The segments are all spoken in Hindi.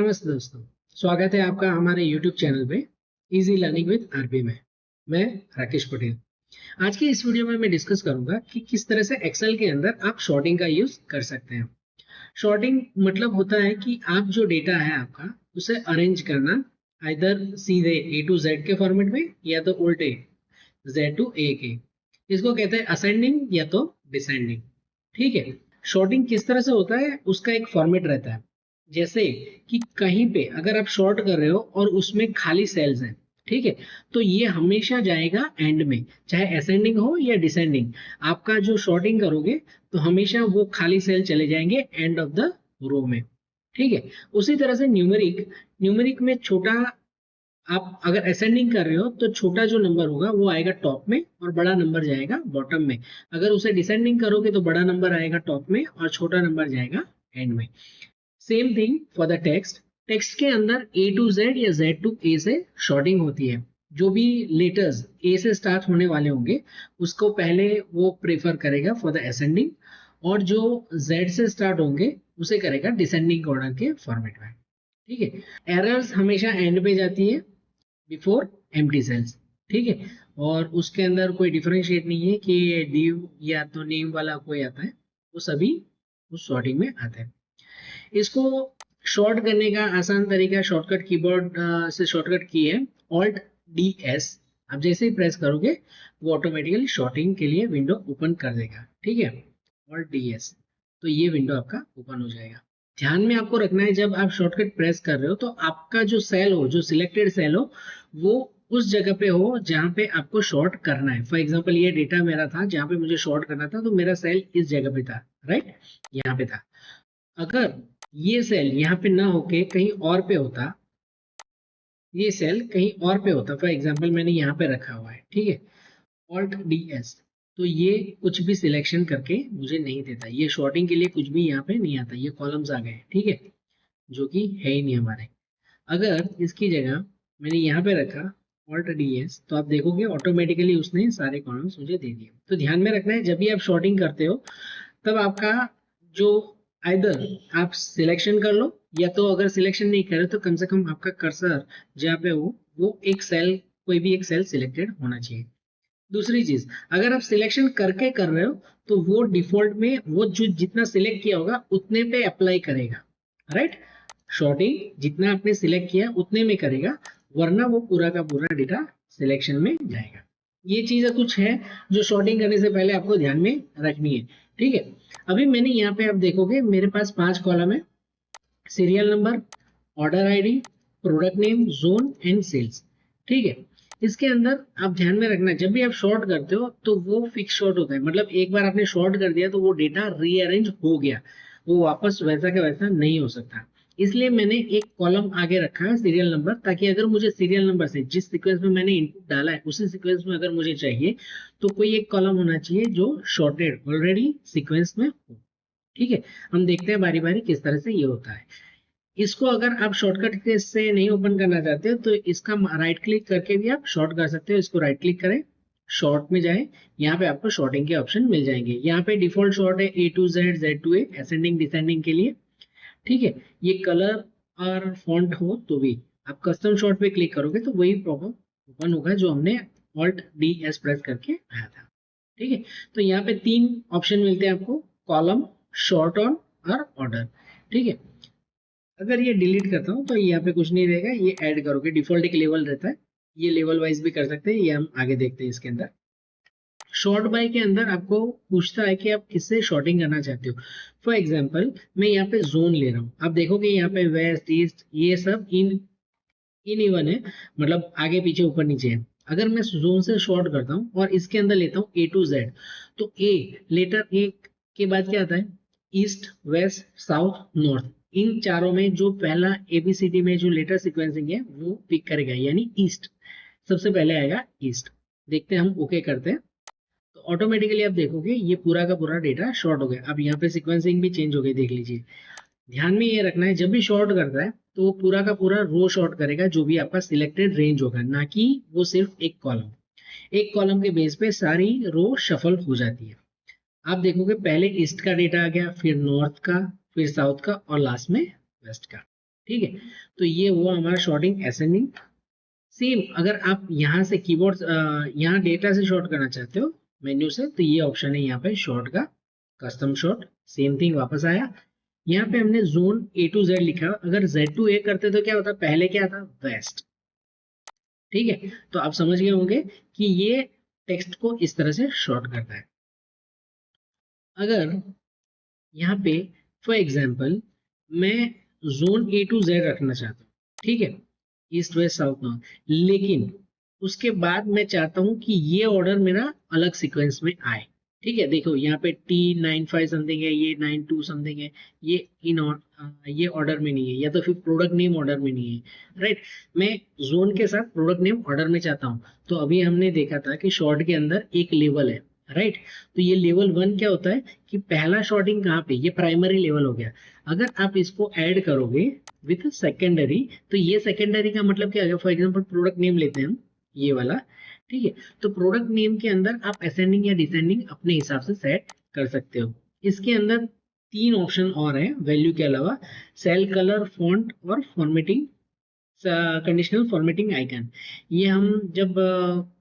नमस्ते दोस्तों, स्वागत है आपका हमारे YouTube चैनल पे इजी लर्निंग विद आरपी में। मैं राकेश पटेल। आज की इस वीडियो में मैं डिस्कस करूंगा कि किस तरह से एक्सेल के अंदर आप शॉर्टिंग का यूज कर सकते हैं। शॉर्टिंग मतलब होता है कि आप जो डेटा है आपका उसे अरेंज करना, आइदर सीधे ए टू जेड के फॉर्मेट में या तो उल्टे जेड टू ए के। इसको कहते हैं असेंडिंग या तो डिसेंडिंग। ठीक है, शॉर्टिंग किस तरह से होता है उसका एक फॉर्मेट रहता है। जैसे कि कहीं पे अगर आप शॉर्ट कर रहे हो और उसमें खाली सेल्स हैं, ठीक है, तो ये हमेशा जाएगा एंड में, चाहे असेंडिंग हो या डिसेंडिंग। आपका जो शॉर्टिंग करोगे तो हमेशा वो खाली सेल चले जाएंगे एंड ऑफ द रो में। ठीक है, उसी तरह से न्यूमेरिक न्यूमेरिक में छोटा, आप अगर असेंडिंग कर रहे हो तो छोटा जो नंबर होगा वो आएगा टॉप में और बड़ा नंबर जाएगा बॉटम में। अगर उसे डिसेंडिंग करोगे तो बड़ा नंबर आएगा टॉप में और छोटा नंबर जाएगा एंड में। Same thing for the text. Text के अंदर ए टू जेड या जेड टू ए से शॉर्टिंग होती है। जो भी लेटर्स ए से स्टार्ट होने वाले होंगे उसको पहले वो प्रेफर करेगा फॉर द असेंडिंग, और जो जेड से स्टार्ट होंगे उसे करेगा डिसेंडिंग ऑर्डर के फॉर्मेट में। ठीक है, एरर्स हमेशा एंड पे जाती है बिफोर एम्प्टी सेल्स। ठीक है, और उसके अंदर कोई डिफरेंशिएट नहीं है कि डिव या तो नेम वाला कोई आता है, वो सभी उस शॉर्टिंग में आते हैं। इसको शॉर्ट करने का आसान तरीका शॉर्टकट कीबोर्ड से शॉर्टकट की है ऑल्ट डी एस। आप जैसे ही प्रेस करोगे वो ऑटोमेटिकली शॉर्टिंग के लिए विंडो ओपन कर देगा। ठीक है, ऑल्ट डी एस, तो ये विंडो आपका ओपन हो जाएगा। ध्यान में आपको रखना है जब आप शॉर्टकट प्रेस कर रहे हो तो आपका जो सेल हो, जो सिलेक्टेड सेल हो, वो उस जगह पे हो जहां पे आपको शॉर्ट करना है। फॉर एग्जांपल ये डेटा मेरा था जहां पे मुझे शॉर्ट करना था, तो मेरा सेल इस जगह पे था, राइट, यहाँ पे था। अगर ये सेल यहाँ पे ना होके कहीं और पे होता, ये सेल कहीं और पे होता, फॉर एग्जांपल मैंने यहाँ पे रखा हुआ है, ठीक है, ऑल्ट डी एस, तो ये कुछ भी सिलेक्शन करके मुझे नहीं देता। ये शॉर्टिंग के लिए कुछ भी यहाँ पे नहीं आता, ये कॉलम्स आ गए, ठीक है, जो कि है ही नहीं हमारे। अगर इसकी जगह मैंने यहाँ पे रखा ऑल्ट डी एस, तो आप देखोगे ऑटोमेटिकली उसने सारे कॉलम्स मुझे दे दिए। तो ध्यान में रखना है जब भी आप शॉर्टिंग करते हो तब आपका जो, आइदर आप सिलेक्शन कर लो या तो अगर सिलेक्शन नहीं करे तो कम से कम आपका कर्सर जहाँ पे हो वो एक सेल, कोई भी एक सेल सिलेक्टेड होना चाहिए। दूसरी चीज, अगर आप सिलेक्शन करके कर रहे हो तो वो डिफॉल्ट में वो जो जितना सिलेक्ट किया होगा उतने पे अप्लाई करेगा, राइट। शॉर्टिंग जितना आपने सिलेक्ट किया उतने में करेगा, वरना वो पूरा का पूरा डेटा सिलेक्शन में जाएगा। ये चीजें कुछ है जो शॉर्टिंग करने से पहले आपको ध्यान में रखनी है। ठीक है, अभी मैंने यहाँ पे आप देखोगे मेरे पास 5 कॉलम है, serial number, order ID, product name, zone and sales. ठीक है, इसके अंदर आप ध्यान में रखना जब भी आप शॉर्ट करते हो तो वो फिक्स शॉर्ट होता है, मतलब एक बार आपने शॉर्ट कर दिया तो वो डेटा रीअरेंज हो गया, वो वापस वैसा का वैसा नहीं हो सकता। इसलिए मैंने एक कॉलम आगे रखा है सीरियल नंबर, ताकि अगर मुझे सीरियल नंबर से जिस सीक्वेंस में मैंने इनपुट डाला है उसी सीक्वेंस में अगर मुझे चाहिए तो कोई एक कॉलम होना चाहिए जो शॉर्टेड ऑलरेडी सीक्वेंस में हो। ठीक है, हम देखते हैं बारी बारी किस तरह से ये होता है। इसको अगर आप शॉर्टकट से नहीं ओपन करना चाहते हो तो इसका राइट क्लिक करके भी आप शॉर्ट कर सकते हो। इसको राइट क्लिक करें, शॉर्ट में जाएं, यहाँ पे आपको शॉर्टिंग के ऑप्शन मिल जाएंगे। यहाँ पे डिफॉल्ट शॉर्ट है A to Z, Z to A, ascending descending के लिए। ठीक है, ये कलर और फॉन्ट हो तो भी आप कस्टम शॉर्ट पे क्लिक करोगे तो वही प्रॉब्लम ओपन होगा जो हमने ऑल्ट डी एस प्रेस करके आया था। ठीक है, तो यहाँ पे 3 ऑप्शन मिलते हैं आपको, कॉलम, शॉर्ट ऑन और ऑर्डर। ठीक है, अगर ये डिलीट करता हूँ तो यहाँ पे कुछ नहीं रहेगा, ये ऐड करोगे, डिफॉल्ट एक लेवल रहता है, ये लेवल वाइज भी कर सकते हैं, ये हम आगे देखते हैं। इसके अंदर शॉर्ट बाय के अंदर आपको पूछता है कि आप किससे शॉर्टिंग करना चाहते हो। फॉर एग्जांपल मैं यहाँ पे जोन ले रहा हूँ, आप देखोगे यहाँ पे वेस्ट ईस्ट ये सब इन इवन है, मतलब आगे पीछे ऊपर नीचे है। अगर मैं जोन से शॉर्ट करता हूँ और इसके अंदर लेता हूँ ए टू जेड, तो ए, लेटर ए के बाद क्या आता है, ईस्ट, वेस्ट, साउथ, नॉर्थ। इन चारों में जो पहला एबीसीडी में जो लेटर सीक्वेंसिंग है वो पिक करेगा, यानी ईस्ट सबसे पहले आएगा, ईस्ट। देखते हैं, हम ओके करते हैं तो ऑटोमेटिकली आप देखोगे ये पूरा का पूरा डेटा शॉर्ट हो गया। अब यहाँ पे सीक्वेंसिंग भी चेंज हो गई, देख लीजिए। ध्यान में ये रखना है जब भी शॉर्ट करता है तो वो पूरा का पूरा रो शॉर्ट करेगा जो भी आपका सिलेक्टेड रेंज होगा, ना कि वो सिर्फ एक कॉलम। एक कॉलम के बेस पे सारी रो शफल हो जाती है। आप देखोगे पहले ईस्ट का डेटा आ गया, फिर नॉर्थ का, फिर साउथ का और लास्ट में वेस्ट का। ठीक है, तो ये हुआ हमारा शॉर्टिंग असेंडिंग। सेम अगर आप यहाँ से कीबोर्ड यहाँ डेटा से शॉर्ट करना चाहते हो मेन्यू से, तो ये ऑप्शन है यहाँ पे शॉर्ट का, कस्टम शॉर्ट। सेम थिंग वापस आया, यहाँ पे हमने जोन ए टू जेड लिखा। अगर जेड टू ए करते तो क्या होता, पहले क्या था, वेस्ट। ठीक है, तो आप समझ गए होंगे कि ये टेक्स्ट को इस तरह से शॉर्ट करता है। अगर यहाँ पे फॉर एग्जाम्पल मैं जोन ए टू जेड रखना चाहता हूँ, ठीक है, ईस्ट वेस्ट साउथ नॉर्थ, लेकिन उसके बाद मैं चाहता हूँ कि ये ऑर्डर मेरा अलग सीक्वेंस में आए। ठीक है, देखो यहाँ पे T95 समथिंग है, ये 92 समथिंग है, ये ये ऑर्डर में नहीं है, या तो फिर प्रोडक्ट नेम ऑर्डर में नहीं है, राइट। मैं जोन के साथ प्रोडक्ट नेम ऑर्डर में चाहता हूँ। तो अभी हमने देखा था कि शॉर्ट के अंदर एक लेवल है, राइट। तो ये लेवल 1 क्या होता है कि पहला शॉर्टिंग कहाँ पे, ये प्राइमरी लेवल हो गया। अगर आप इसको ऐड करोगे विथ सेकेंडरी, तो ये सेकेंडरी का मतलब क्या है, फॉर एग्जांपल प्रोडक्ट नेम लेते हैं हम, ये वाला। ठीक है, तो प्रोडक्ट नेम के अंदर आप असेंडिंग या डिसेंडिंग अपने हिसाब से सेट कर सकते हो। इसके अंदर 3 ऑप्शन और हैं वैल्यू के अलावा, सेल कलर, फॉन्ट और फॉर्मेटिंग, कंडीशनल फॉर्मेटिंग आइकन। ये हम जब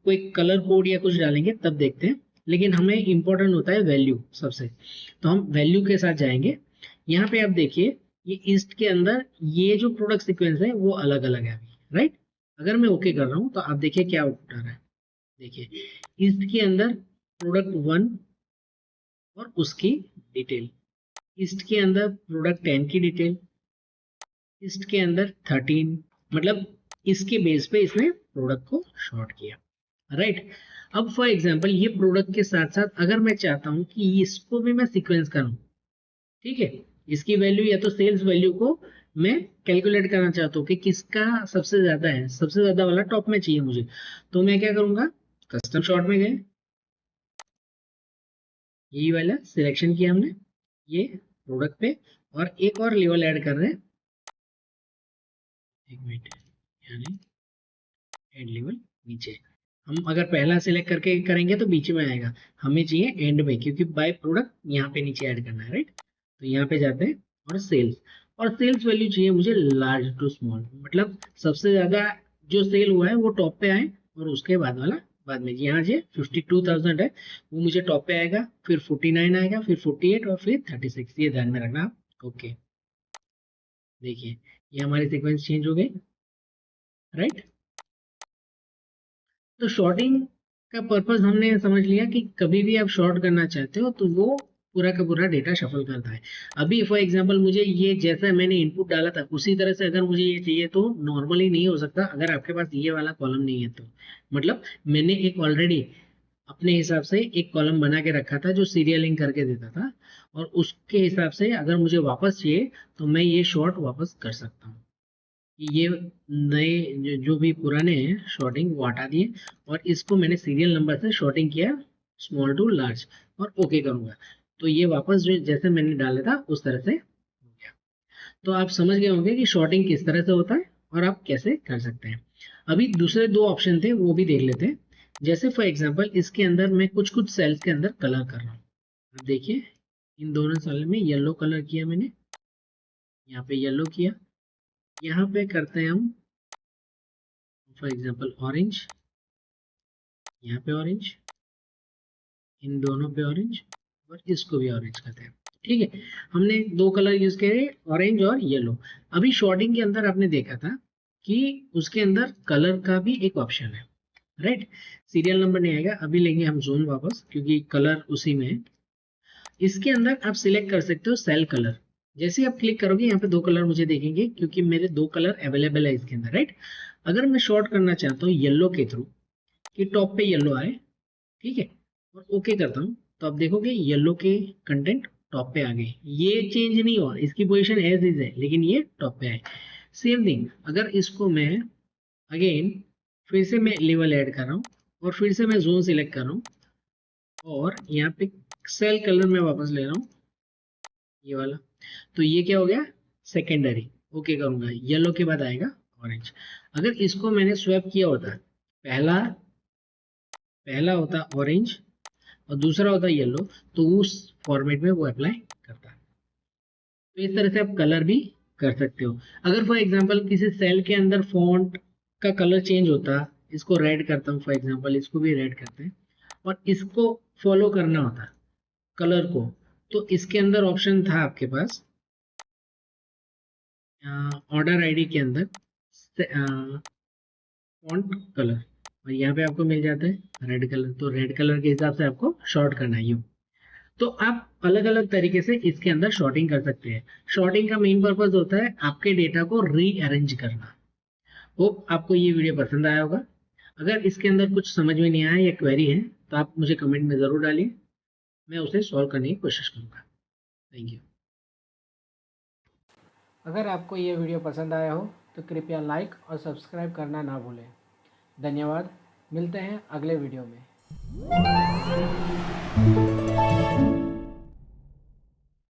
कोई कलर कोड या कुछ डालेंगे तब देखते हैं, लेकिन हमें इंपॉर्टेंट होता है वैल्यू सबसे। तो हम वैल्यू के साथ जाएंगे। यहाँ पे आप देखिए, ये ईस्ट के अंदर ये जो प्रोडक्ट सीक्वेंस है वो अलग अलग है अभी, राइट। अगर मैं ओके कर रहा हूँ तो आप देखिए क्या आउटपुट आ रहा है। देखिए, ईस्ट के अंदर प्रोडक्ट 1 और उसकी डिटेल, ईस्ट के अंदर प्रोडक्ट 10 की डिटेल, ईस्ट के अंदर 13, मतलब इसके बेस पे इसने प्रोडक्ट को शॉर्ट किया, राइट। अब फॉर एग्जांपल ये प्रोडक्ट के साथ साथ अगर मैं चाहता हूं कि इसको भी मैं सीक्वेंस करूं, ठीक है, इसकी वैल्यू या तो सेल्स वैल्यू को मैं कैलकुलेट करना चाहता हूँ कि किसका सबसे ज्यादा है, सबसे ज्यादा वाला टॉप में चाहिए मुझे। तो मैं क्या करूंगा, कस्टम शॉर्ट में गए, यही वाला सिलेक्शन किया हमने, ये प्रोडक्ट पे, और एक और लेवल ऐड कर रहे हैं, एक मिनट, यानी एंड लेवल नीचे। हम अगर पहला सिलेक्ट करके करेंगे तो बीच में आएगा, हमें चाहिए एंड में, क्योंकि बाय प्रोडक्ट यहाँ पे नीचे ऐड करना है, राइट। तो यहाँ पे जाते हैं और सेल्स, और सेल्स वैल्यू चाहिए मुझे लार्ज टू स्मॉल, मतलब सबसे ज्यादा जो सेल हुआ है वो टॉप पे आए, और उसके बाद वाला बाद में। यहाँ जो 52,000 है वो मुझे टॉप पे आएगा, फिर 49 आएगा, फिर 48 और फिर 36, ये ध्यान में रखना आप। ओके, देखिए ये हमारी सीक्वेंस चेंज हो गई, राइट। तो शॉर्टिंग का पर्पस हमने समझ लिया कि कभी भी आप शॉर्ट करना चाहते हो तो वो पूरा का पूरा डेटा शफल करता है। अभी फॉर एग्जांपल मुझे ये जैसा मैंने इनपुट डाला था उसी तरह से अगर मुझे ये चाहिए तो नॉर्मली नहीं हो सकता, अगर आपके पास ये वाला कॉलम नहीं है तो। मतलब मैंने एक ऑलरेडी अपने हिसाब से एक कॉलम बना के रखा था जो सीरियलिंग करके देता था, और उसके हिसाब से अगर मुझे वापस चाहिए तो मैं ये शॉर्ट वापस कर सकता हूँ। ये नए जो भी पुराने हैं शॉर्टिंग वो हटा दिए, और इसको मैंने सीरियल नंबर से शॉर्टिंग किया, स्मॉल टू लार्ज, और ओके करूंगा तो ये वापस जो जैसे मैंने डाला था उस तरह से हो गया। तो आप समझ गए होंगे कि शॉर्टिंग किस तरह से होता है और आप कैसे कर सकते हैं। अभी दूसरे 2 ऑप्शन थे वो भी देख लेते हैं। जैसे फॉर एग्जांपल इसके अंदर मैं कुछ कुछ सेल्स के अंदर कलर कर रहा हूँ। आप देखिए, इन दोनों सेल में येलो कलर किया मैंने, यहाँ पे येलो किया, यहाँ पे करते हैं हम फॉर एग्जांपल ऑरेंज, यहाँ पे ऑरेंज, इन दोनों पे ऑरेंज, और इसको भी ऑरेंज करते हैं। ठीक है, हमने 2 कलर यूज किए, ऑरेंज और येलो। अभी शॉर्टिंग के अंदर आपने देखा था कि उसके अंदर कलर का भी एक ऑप्शन है, राइट। सीरियल नंबर नहीं आएगा, अभी लेंगे हम जोन वापस क्योंकि कलर उसी में है। इसके अंदर आप सिलेक्ट कर सकते हो सेल कलर। जैसे आप क्लिक करोगे यहाँ पे 2 कलर मुझे देखेंगे क्योंकि मेरे 2 कलर अवेलेबल है इसके अंदर, राइट। अगर मैं शॉर्ट करना चाहता हूँ येलो के थ्रू कि टॉप पे येलो आए, ठीक है, और ओके करता हूँ, तो आप देखोगे येलो के कंटेंट टॉप पे आ गए। ये चेंज नहीं हुआ, इसकी पोजीशन एज इज है, लेकिन ये टॉप पे आए। सेम थिंग अगर इसको मैं अगेन फिर से मैं लेवल ऐड कर रहा हूँ, और फिर से मैं जोन सिलेक्ट कर रहा हूँ, और यहाँ पे सेल कलर में वापस ले रहा हूँ ये वाला, तो ये क्या हो गया, सेकेंडरी। ओके करूंगा, येलो के बाद आएगा ऑरेंज। अगर इसको मैंने स्वैप किया होता, पहला पहला होता ऑरेंज और दूसरा होता येलो, तो उस फॉर्मेट में वो अप्लाई करता है। तो इस तरह से आप कलर भी कर सकते हो। अगर फॉर एग्जांपल किसी सेल के अंदर फॉन्ट का कलर चेंज होता, इसको रेड करता हूँ फॉर एग्जांपल, इसको भी रेड करते हैं, और इसको फॉलो करना होता कलर को, तो इसके अंदर ऑप्शन था आपके पास ऑर्डर आईडी के अंदर फॉन्ट कलर, और यहाँ पे आपको मिल जाता है रेड कलर। तो रेड कलर के हिसाब से आपको शॉर्ट करना है यूँ। तो आप अलग अलग तरीके से इसके अंदर शॉर्टिंग कर सकते हैं। शॉर्टिंग का मेन पर्पज होता है आपके डेटा को रीअरेंज करना। होप आपको ये वीडियो पसंद आया होगा। अगर इसके अंदर कुछ समझ में नहीं आया या क्वेरी है तो आप मुझे कमेंट में ज़रूर डालिए, मैं उसे सॉल्व करने की कोशिश करूँगा। Thank you. अगर आपको ये वीडियो पसंद आया हो तो कृपया लाइक और सब्सक्राइब करना ना भूलें। धन्यवाद। मिलते हैं अगले वीडियो में।